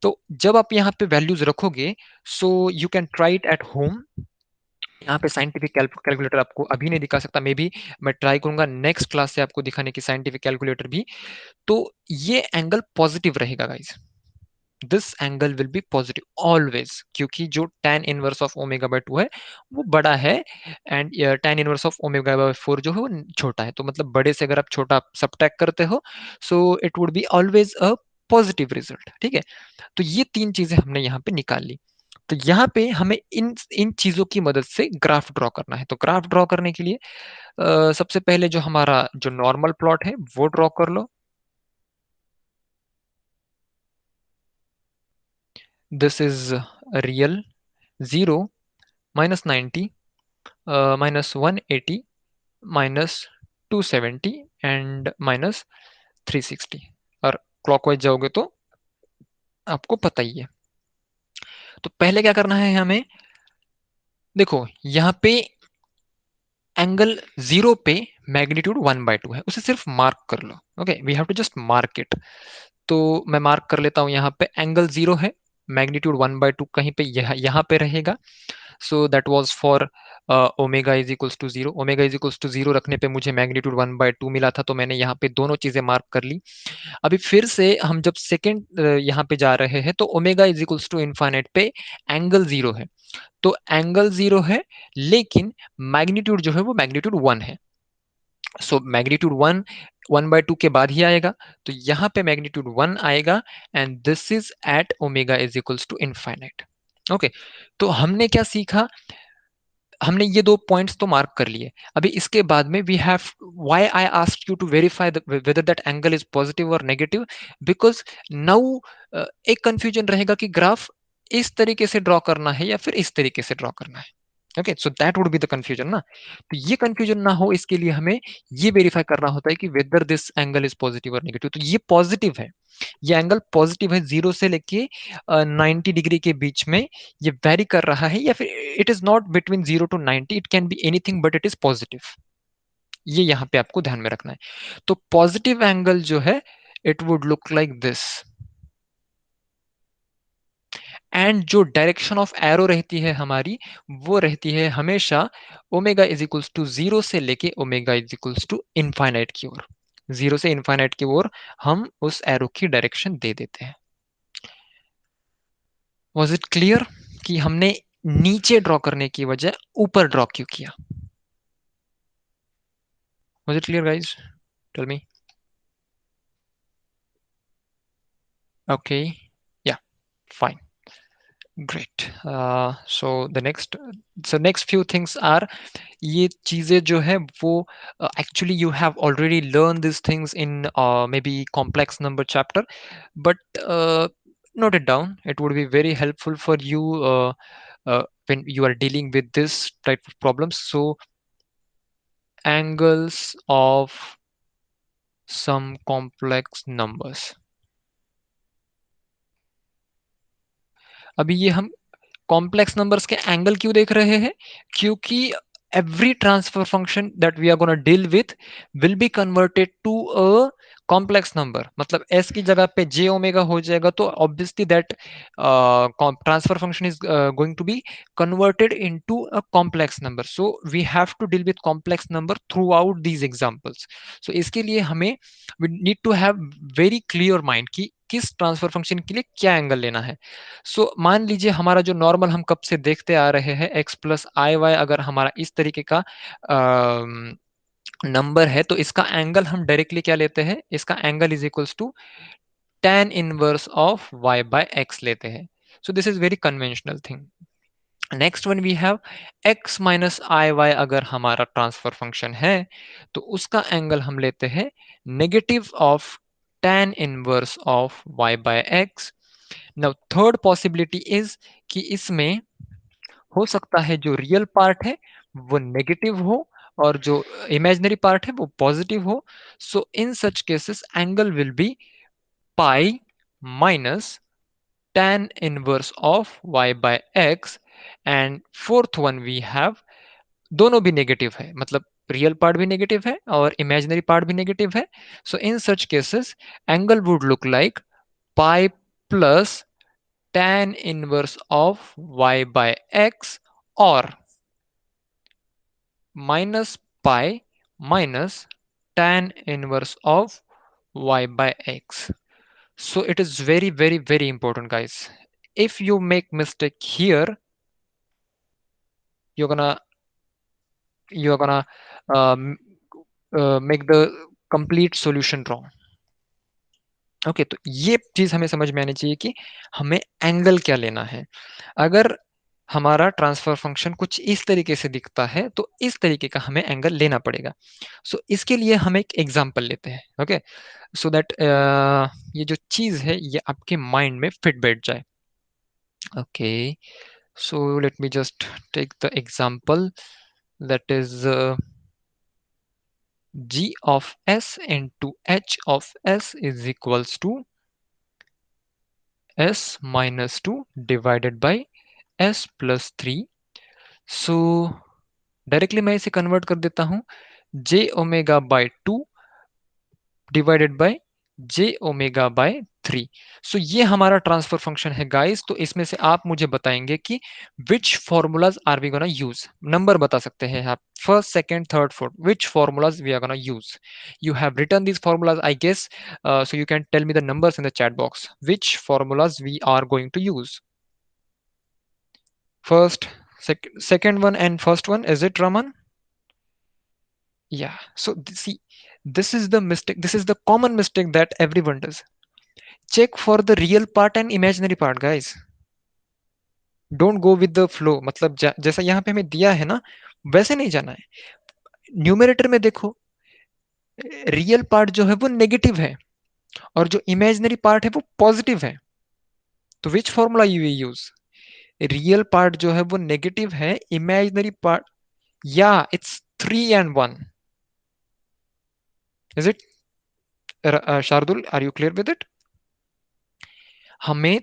तो जब आप यहाँ पे वैल्यूज रखोगे, so you can try it at home. यहाँ पे साइंटिफिक कैलकुलेटर आपको अभी नहीं दिखा सकता, मे बी मैं ट्राई करूंगा नेक्स्ट क्लास से आपको दिखाने की साइंटिफिक कैलकुलेटर भी। तो ये एंगल पॉजिटिव रहेगा guys, this angle will B positive always, क्योंकि जो tan inverse of omega bye 2 है वो बड़ा है, and tan inverse of omega bye 4 जो है वो छोटा है, तो मतलब बड़े से अगर आप छोटा सबट्रैक्ट करते हो, so it would be always a positive result, ठीक है? तो ये 3 चीजें हमने यहाँ पे निकाल ली। तो यहाँ पे हमें इन इन चीजों की मदद से ग्राफ ड्रॉ करना है। तो ग्राफ ड्रॉ करने के लिए सबसे पहले जो हमारा जो नॉर्मल प्लॉट है वो ड्रॉ कर लो। This is real 0 minus 90 minus 180 minus 270 and minus 360, और क्लॉकवाइज जाओगे तो आपको पता ही है। तो पहले क्या करना है हमें, देखो यहाँ पे एंगल जीरो पे मैग्नीट्यूड 1/2 है, उसे सिर्फ मार्क कर लो। Okay, we have to just mark it. तो मैं मार्क कर लेता हूँ, यहाँ पे एंगल जीरो है, मैग्नीट्यूड 1/2 कहीं पे यहाँ पे रहेगा। So that was for omega is equals to zero. Omega is equals to zero रखने पे मुझे मैग्नीट्यूड 1/2 मिला था, तो मैंने यहाँ पे दोनों चीजें मार्क कर ली। अभी फिर से हम जब सेकेंड यहाँ पे जा रहे हैं, तो omega is equals to infinite पे एंगल जीरो है। तो एंगल जीरो है, लेकिन मैग्नीट्यूड जो है वो मैग्नीट्यूड वन है। सो मैग्नीट्यूड वन 1/2 के बाद ही आएगा, तो यहाँ पे मैग्नीट्यूड वन आएगा, and this is at omega is equals to infinite. Okay, तो हमने क्या सीखा, हमने ये दो पॉइंट्स तो मार्क कर लिए। अभी इसके बाद में we have, why I asked you to verify whether that angle is positive और नेगेटिव, बिकॉज नाउ एक कंफ्यूजन रहेगा कि ग्राफ इस तरीके से ड्रॉ करना है या फिर इस तरीके से ड्रॉ करना है। Okay, so that would be the confusion ना। तो ये कंफ्यूजन ना हो, इसके लिए हमें ये वेरीफाई करना होता है कि whether this angle is positive और नेगेटिव। तो ये पॉजिटिव है, ये एंगल पॉजिटिव है, 0 से लेके 90 डिग्री के बीच में ये वेरी कर रहा है, या फिर it is not between 0 to 90, it can be anything but it is positive. ये यहाँ पे आपको ध्यान में रखना है। तो पॉजिटिव एंगल जो है, it would look like this, and जो डायरेक्शन ऑफ एरो रहती है हमारी, वो रहती है हमेशा omega is equals to zero से लेके omega is equals to infinite की ओर। जीरो से इनफाइनाइट की ओर हम उस एरो की डायरेक्शन दे देते हैं। वॉज इट क्लियर कि हमने नीचे ड्रॉ करने की बजाय ऊपर ड्रॉ क्यों किया? Was it clear guys? Tell me. Okay, yeah, fine, great. So next few things are, ये चीजें जो है वो actually you have already learn this things in maybe complex number chapter, but note it down. It would be very helpful for you when you are dealing with this type of problems. So angles of some complex numbers. अभी ये हम complex numbers के angle क्यों देख रहे हैं? क्योंकि every transfer function that we are going to deal with will be converted to a complex number. मतलब s की जगह पे j ओमेगा हो जाएगा, तो obviously that transfer function is going to be converted into a complex number. So we have to deal with complex number throughout these examples. सो इसके लिए हमें we need to have very clear mind कि किस transfer function के लिए क्या angle लेना है। मान लीजिए हमारा जो नॉर्मल हम कब से देखते आ रहे हैं, x प्लस आई वाई, अगर हमारा इस तरीके का नंबर है, तो इसका एंगल हम डायरेक्टली क्या लेते हैं, इसका angle is equals to tan inverse of y by x लेते हैं। So this is very conventional thing. Next one we have x minus i y, अगर हमारा ट्रांसफर फंक्शन है, तो उसका एंगल हम लेते हैं negative of tan inverse of y by x। Now third possibility is कि इसमें हो सकता है जो रियल पार्ट है वो नेगेटिव हो, और जो इमेजिनरी पार्ट है वो पॉजिटिव हो। So in such cases angle will be pi minus tan inverse of y by x। And fourth one we have, दोनों भी नेगेटिव है, मतलब रियल पार्ट भी नेगेटिव है और इमेजिनरी पार्ट भी नेगेटिव है। So in such cases angle would look like pi plus tan inverse of y by x, or minus pi minus tan inverse of y by x. So it is very, very, very important, guys. If you make mistake here, you're gonna you're gonna um, make the complete solution wrong. Okay, तो ये चीज हमें समझ में आनी चाहिए कि हमें एंगल क्या लेना है। अगर हमारा ट्रांसफर फंक्शन कुछ इस तरीके से दिखता है, तो इस तरीके का हमें एंगल लेना पड़ेगा। इसके लिए हम एक एग्जांपल लेते हैं। ओके, सो दैट ये जो चीज है ये आपके माइंड में फिट बैठ जाए। Okay, so let me just take the example that is g of s into h of s is equals to s minus 2 divided by s plus 3। So directly मैं इसे कन्वर्ट कर देता हूँ j omega by 2 divided by j omega by 3। सो ये हमारा transfer function है guys. तो इसमें से आप मुझे बताएंगे कि which formulas are we gonna use. Number बता सकते हैं आप, first second third fourth, which formulas we are gonna use. you have written these formulas I guess, so you can tell me the numbers in the chat box which formulas we are going to use. First, second one and first one, is it Raman? Yeah. So see, this is the mistake, this is the common mistake that everyone does. Check for the real part and imaginary part guys. Don't go with the flow, मतलब जैसा यहाँ पे हमें दिया है ना वैसे नहीं जाना है। न्यूमरेटर में देखो, रियल पार्ट जो है वो नेगेटिव है और जो इमेजिनरी पार्ट है वो पॉजिटिव है। तो which formula you use? Real part जो है वो नेगेटिव है, इमेजिनरी पार्ट, या it's 3 and 1। Is it Shardul, are you clear with it? हमें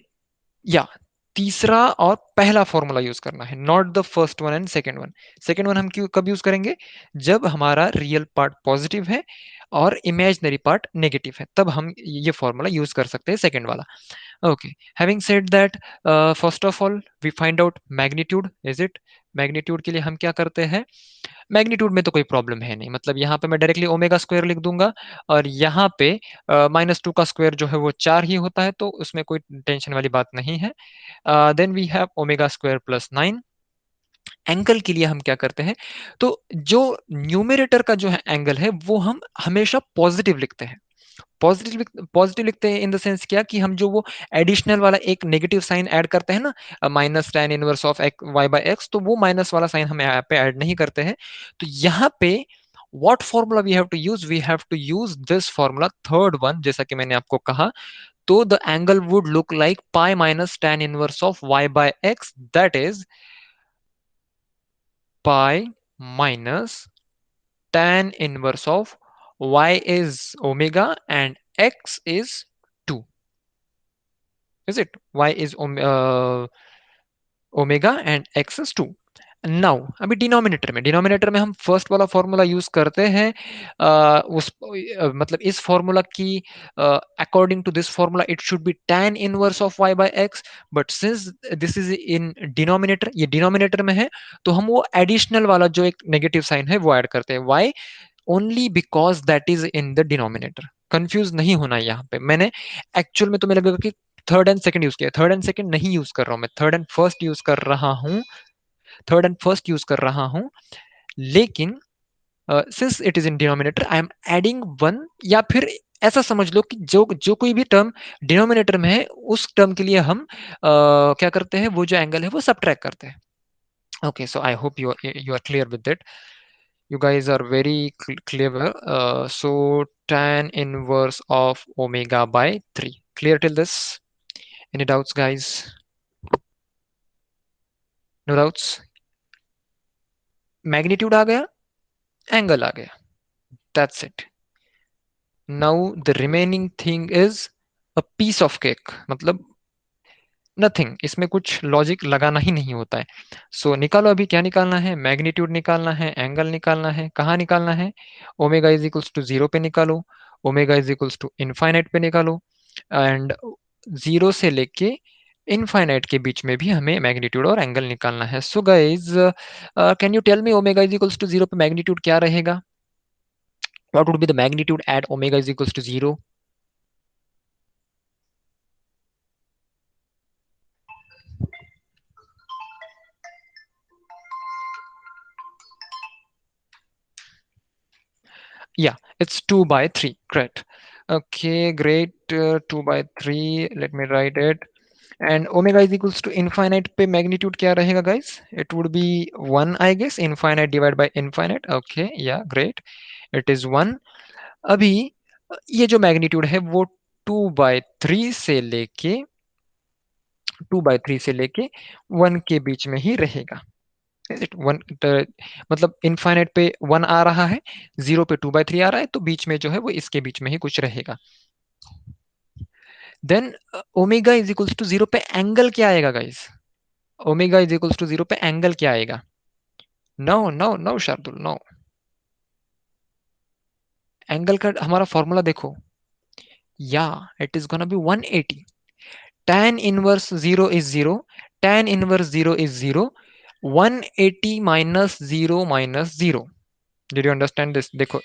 या तीसरा और पहला फॉर्मूला यूज करना है, not the first one and second one. Second one हम क्यों कब यूज करेंगे? जब हमारा रियल पार्ट पॉजिटिव है और इमेजिनरी पार्ट नेगेटिव है, तब हम ये फॉर्मूला यूज कर सकते हैं सेकेंड वाला। Okay, having said that, first of all, we find out magnitude. Is it? Magnitude के लिए हम क्या करते हैं? मैग्नीट्यूड में तो कोई प्रॉब्लम है नहीं, मतलब यहाँ पे मैं डायरेक्टली ओमेगा स्क्वायर लिख दूंगा और यहाँ पे -2 का स्क्वायर जो है वो 4 ही होता है, तो उसमें कोई टेंशन वाली बात नहीं है। Then we have omega square plus 9। Angle के लिए हम क्या करते हैं? तो जो न्यूमरेटर का जो है एंगल है वो हम हमेशा पॉजिटिव लिखते हैं। पॉजिटिव पॉजिटिव लिखते हैं इन द सेंस क्या कि हम जो वो एडिशनल वाला एक नेगेटिव साइन ऐड करते हैं ना, minus tan inverse of y by x, तो वो माइनस वाला साइन हम यहाँ पे ऐड नहीं करते हैं। तो यहाँ पे what formula we have to use? We have to use this formula, third one, जैसा कि मैंने आपको कहा। तो the angle would look like pi minus tan inverse of y by x, that is pi minus tan inverse of y is omega and x is 2, is it? Y is omega and x is 2। Now अभी denominator में हम first वाला formula use करते हैं। मतलब इस formula की according to this formula it should be tan inverse of y by x, but since this is in denominator, ये डिनोमिनेटर में है, तो हम वो एडिशनल वाला जो एक नेगेटिव साइन है वो ऐड करते हैं। Why? Only because that is in the denominator. Confuse नहीं होना है यहाँ पे। मैंने एक्चुअल में तुम्हें लगेगा कि थर्ड एंड सेकंड यूज किया, थर्ड एंड सेकंड नहीं यूज कर रहा हूं मैं, थर्ड एंड फर्स्ट यूज कर रहा हूं, थर्ड एंड फर्स्ट यूज कर रहा हूं। लेकिन since it is in denominator I am adding one, या फिर ऐसा समझ लो कि जो जो कोई भी टर्म डिनोमिनेटर में है उस टर्म के लिए हम क्या करते हैं, वो जो एंगल है वो सबट्रैक्ट करते हैं। Okay, so I hope you are clear with it. You guys are very clever. So tan inverse of omega by 3. Clear till this? Any doubts, guys? No doubts? Magnitude आ गया, angle आ गया, that's it. Now the remaining thing is a piece of cake, मतलब nothing, इसमें कुछ logic लगाना ही नहीं होता है। सो निकालो, अभी क्या निकालना है? मैग्नीट्यूड निकालना है, एंगल निकालना है। कहाँ निकालना है? ओमेगा इज इक्वल्स टू 0 पे निकालो, omega is equals to infinite पे निकालो, एंड 0 से लेके इनफाइनाइट के बीच में भी हमें मैग्नीट्यूड और एंगल निकालना है। So guys, can you tell me omega is equals to 0 पे मैग्नीट्यूड क्या रहेगा? What would be the magnitude at omega is equals to 0? Yeah, it's 2 by 3. Great. Okay, great. 2 by 3. Let me write it. And omega is equals to infinite पे magnitude क्या रहेगा guys? It would be 1, I guess. Infinite divided by infinite. Okay, yeah, great. It is 1. अभी ये जो magnitude है वो 2 by 3 से लेके 1 के बीच में ही रहेगा। वन, मतलब इनफाइनाइट पे 1 आ रहा है, 0 पे 2/3 आ रहा है, तो बीच में जो है वो इसके बीच में ही कुछ रहेगा। Then omega is equals to 0 पे एंगल क्या आएगा guys? Omega is equals to 0 पे एंगल क्या आएगा? No no no Shardul, no. Angle का हमारा फॉर्मूला देखो, yeah it is gonna be 180। tan inverse 0 is 0, tan inverse 0 is 0, 180 minus 0 minus 0. Did you understand this? देखो,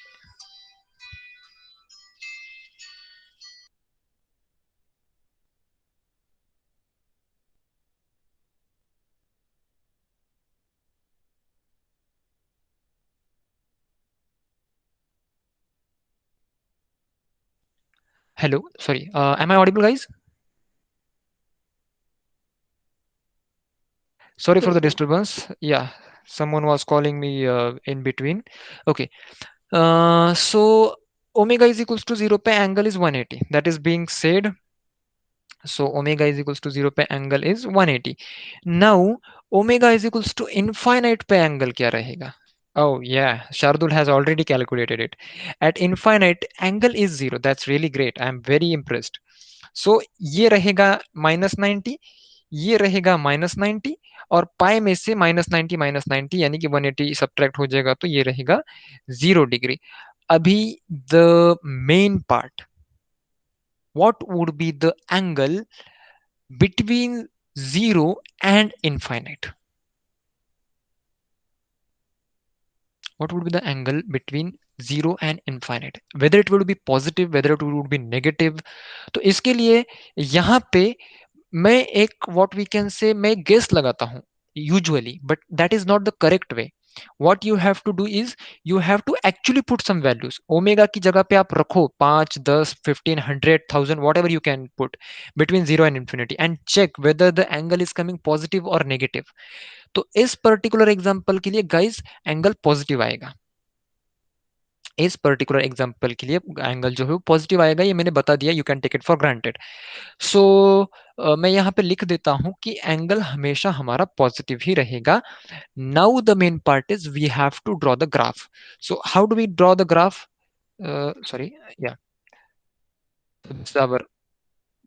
hello, sorry, am I audible, guys? Sorry for Yes, the sir. disturbance. Yeah, someone was calling me in between. Okay, so omega is equals to 0 pe angle is 180. That is being said. So omega is equals to 0 पे angle is 180. Now omega is equals to infinite पे angle क्या रहेगा? Oh yeah, Shardul has already calculated it. At infinite angle is 0. That's really great. I am very impressed. So ये रहेगा -90, ये रहेगा -90, और पाई में से -90 यानी कि 180 सब्ट्रैक्ट हो जाएगा, तो ये रहेगा 0 डिग्री। अभी the main part, what would be the angle between 0 and infinite? What would be the angle between 0 and infinite? Whether it would be positive, whether it would be negative. तो इसके लिए यहाँ पे मैं एक what we can say मैं guess लगाता हूँ usually, but that is not the correct way. What you have to do is you have to actually put some values. Omega की जगह पे आप रखो 5, 10, 15, 100, 1000, whatever you can put between 0 and infinity, and check whether the angle is coming positive or negative. तो इस particular example के लिए guys angle positive आएगा। इस पर्टिकुलर एग्जांपल के लिए एंगल जो है वो पॉजिटिव आएगा, ये मैंने बता दिया, you can take it for granted. So मैं यहाँ पे लिख देता हूं कि एंगल हमेशा हमारा पॉजिटिव ही रहेगा। Now the main part is we have to draw the graph. So how do we draw the graph? Sorry, yeah, this is our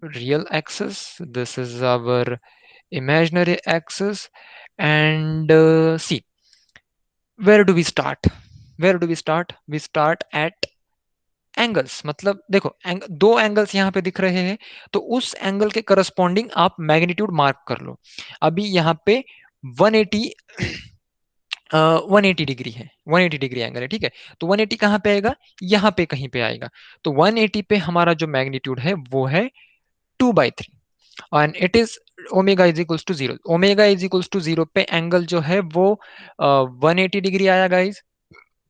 real axis, this is our imaginary axis, and see, where do we start? Where do we start? We start at angles. मतलब देखो, दो angles यहाँ पे दिख रहे हैं, तो उस एंगल के करस्पॉन्डिंग आप मैग्नीट्यूड मार्क कर लो। अभी यहाँ पे 180 180 डिग्री है, 180 डिग्री एंगल है, ठीक है। तो 180 कहाँ पे आएगा? यहाँ पे कहीं पे आएगा। तो 180 पे हमारा जो मैग्नीट्यूड है वो है 2/3, and it is omega is equals to 0। Omega is equals to 0 पे एंगल जो है वो 180 डिग्री आया गाइज,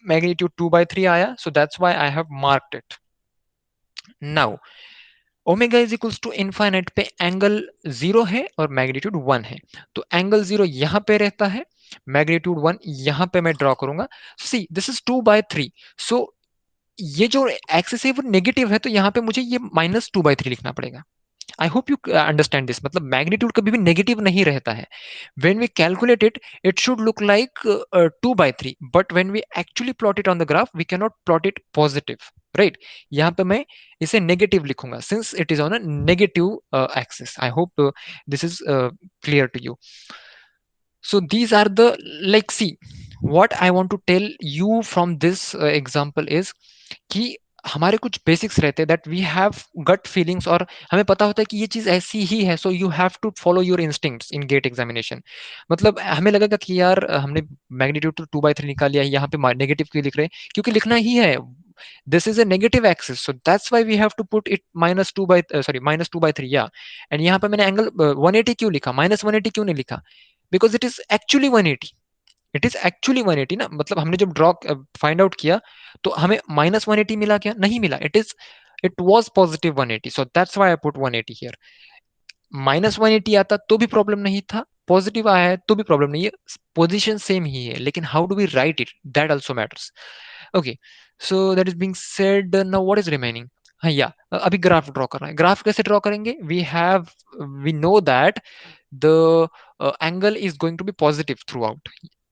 मैग्नीट्यूड 2/3 आया, so that's why I have marked it. Now omega is equals to infinite पे एंगल 0 है और मैग्नीट्यूड 1 है, तो एंगल 0 यहाँ पे रहता है, मैग्नीट्यूड 1 यहाँ पे मैं ड्रॉ करूंगा। सी दिस इज 2/3, सो ये जो एक्सिस है वो नेगेटिव है, तो यहाँ पे मुझे ये -2/3 लिखना पड़ेगा। I hope you understand this. मतलब मैग्नीट्यूड कभी भी नेगेटिव नहीं रहता है। when we calculate it, it should look like 2/3, but when we actually plot it on the graph, we cannot plot it positive, right? यहाँ पे मैं इसे नेगेटिव लिखूंगा since it is on a negative axis. I hope this is clear to you. So these are the, like, see, what I want to tell you from this example is कि हमारे कुछ basics रहते हैं, that we have gut feelings, और हमें पता होता है कि ये चीज ऐसी ही है, so you have to follow your instincts in GATE examination. मतलब हमें लगेगा कि यार हमने मैग्नीट्यूड तो 2/3 निकाल लिया है, यहाँ पे नेगेटिव क्यों लिख रहे हैं? क्योंकि लिखना ही है, this is a negative axis, so that's why we have to put it -2/3, yeah। And यहाँ पे मैंने एंगल 180 क्यों लिखा, -180 क्यों नहीं लिखा? Because it is actually 180, it is actually 180 ना। मतलब हमने जब ड्रॉ फाइंड आउट किया तो हमें -180 मिला क्या? नहीं मिला, it was positive 180, so that's why I put 180 here. -180 आता तो भी प्रॉब्लम नहीं था, पॉजिटिव आया है तो भी प्रॉब्लम नहीं है, पोजिशन सेम ही है, लेकिन how do we write it, that also matters. Okay, so that is being said, now what is remaining? हाँ या अभी ग्राफ ड्रॉ करना है। ग्राफ कैसे ड्रॉ करेंगे? We know that the angle is going to be positive throughout.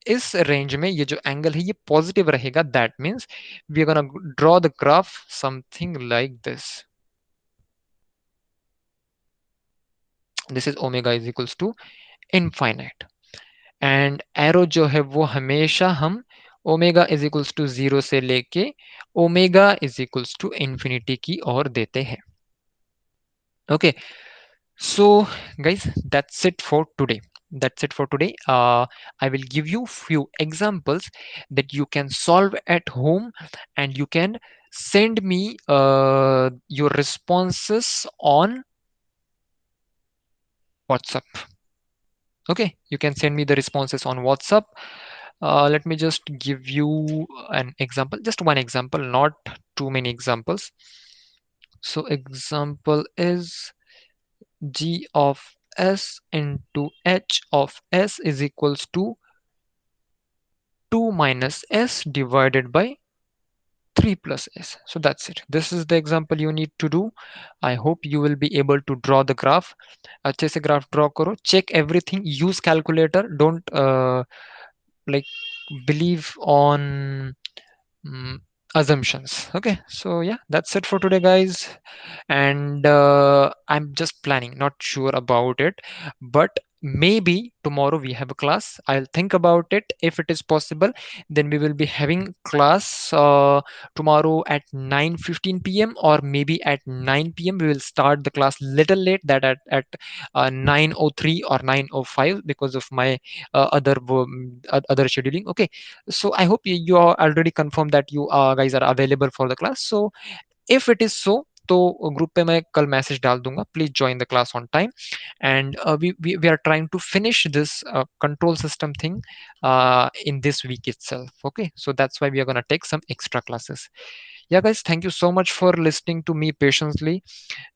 इस range में ये जो एंगल है ये पॉजिटिव रहेगा, that means we are gonna draw the graph something like this. This is omega is equals to infinite. And arrow जो है वो हमेशा हम omega is equals to zero से लेके omega is equals to infinity की ओर देते हैं। Okay, so guys, that's it for today. I will give you few examples that you can solve at home, and you can send me your responses on WhatsApp. Okay, you can send me the responses on WhatsApp. Let me just give you an example, just one example, not too many examples. So example is g of s into h of s is equals to 2 minus s divided by 3 plus s. So that's it. This is the example you need to do. I hope you will be able to draw the graph. अच्छे से graph draw करो. Check everything. Use calculator. Don't like believe on mm, assumptions. Okay, so yeah, that's it for today, guys. And I'm just planning, not sure about it, but maybe tomorrow we have a class. I'll think about it. If it is possible, then we will be having class tomorrow at 9:15 p.m., or maybe at 9 p.m. We will start the class little late, that at 9:03 or 9:05, because of my other scheduling. Okay, so I hope you are already confirmed that you guys are available for the class. So if it is so, तो group पे मैं कल message डाल दूंगा, please join the class on time. And we are trying to finish this control system thing in this week itself. Okay, so that's why we are going to take some extra classes. Yeah, guys, thank you so much for listening to me patiently,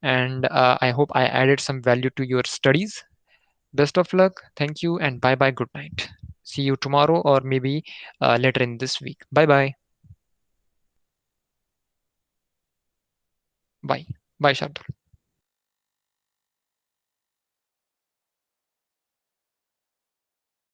and I hope I added some value to your studies. Best of luck. Thank you, and bye bye. Good night. See you tomorrow, or maybe later in this week. Bye bye. Bye. Bye, Shardul.